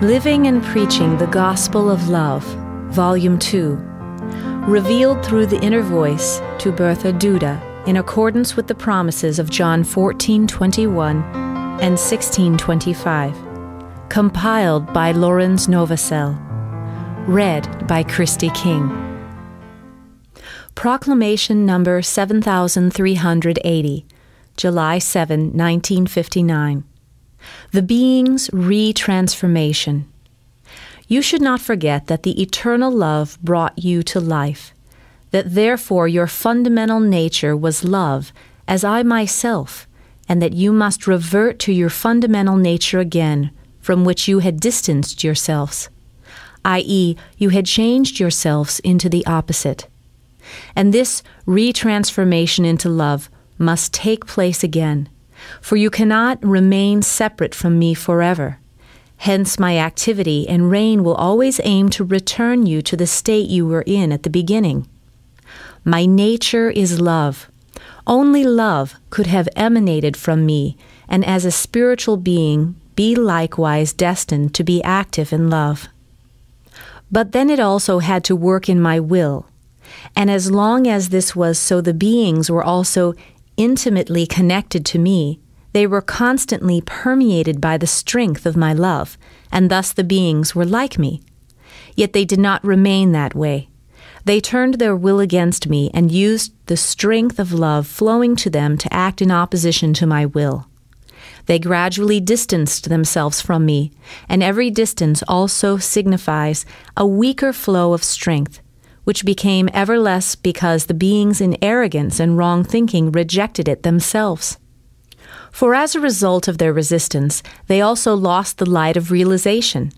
Living and Preaching the Gospel of Love, Volume 2, revealed through the inner voice to Bertha Duda in accordance with the promises of John 14:21 and 16:25, compiled by Lorenz Novosel, read by Christy King. Proclamation number 7380, July 7, 1959. The being's retransformation. You should not forget that the eternal love brought you to life, that therefore your fundamental nature was love, as I myself, and that you must revert to your fundamental nature again, from which you had distanced yourselves, i.e., you had changed yourselves into the opposite. And this retransformation into love must take place again, for you cannot remain separate from me forever. Hence my activity and reign will always aim to return you to the state you were in at the beginning. My nature is love. Only love could have emanated from me, and as a spiritual being, be likewise destined to be active in love. But then it also had to work in my will, and as long as this was so, the beings were also intimately connected to me. They were constantly permeated by the strength of my love, and thus the beings were like me. Yet they did not remain that way. They turned their will against me and used the strength of love flowing to them to act in opposition to my will. They gradually distanced themselves from me, and every distance also signifies a weaker flow of strength, which became ever less because the beings in arrogance and wrong thinking rejected it themselves. For as a result of their resistance, they also lost the light of realization.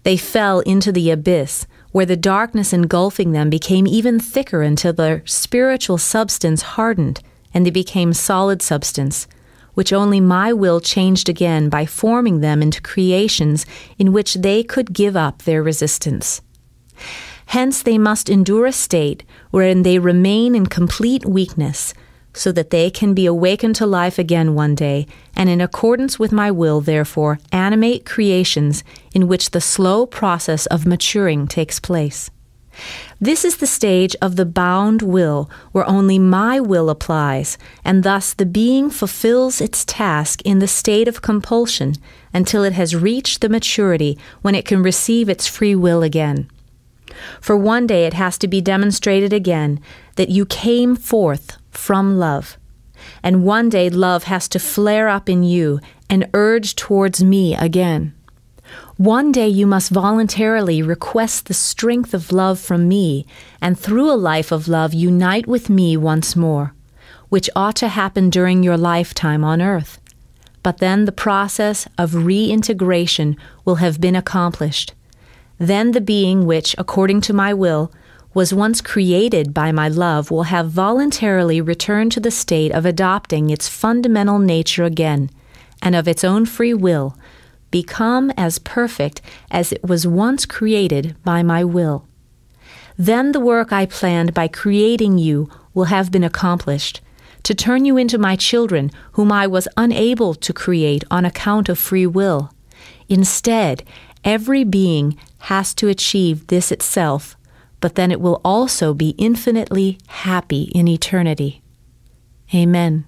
They fell into the abyss, where the darkness engulfing them became even thicker until their spiritual substance hardened, and they became solid substance, which only my will changed again by forming them into creations in which they could give up their resistance. Hence they must endure a state wherein they remain in complete weakness, so that they can be awakened to life again one day, and in accordance with my will, therefore, animate creations in which the slow process of maturing takes place. This is the stage of the bound will, where only my will applies, and thus the being fulfills its task in the state of compulsion until it has reached the maturity when it can receive its free will again. For one day it has to be demonstrated again that you came forth from love, and one day love has to flare up in you and urge towards me again. One day you must voluntarily request the strength of love from me, and through a life of love unite with me once more, which ought to happen during your lifetime on earth. But then the process of reintegration will have been accomplished. Then the being which, according to my will, was once created by my love will have voluntarily returned to the state of adopting its fundamental nature again, and of its own free will, become as perfect as it was once created by my will. Then the work I planned by creating you will have been accomplished, to turn you into my children, whom I was unable to create on account of free will. Instead, every being has to achieve this itself, but then it will also be infinitely happy in eternity. Amen.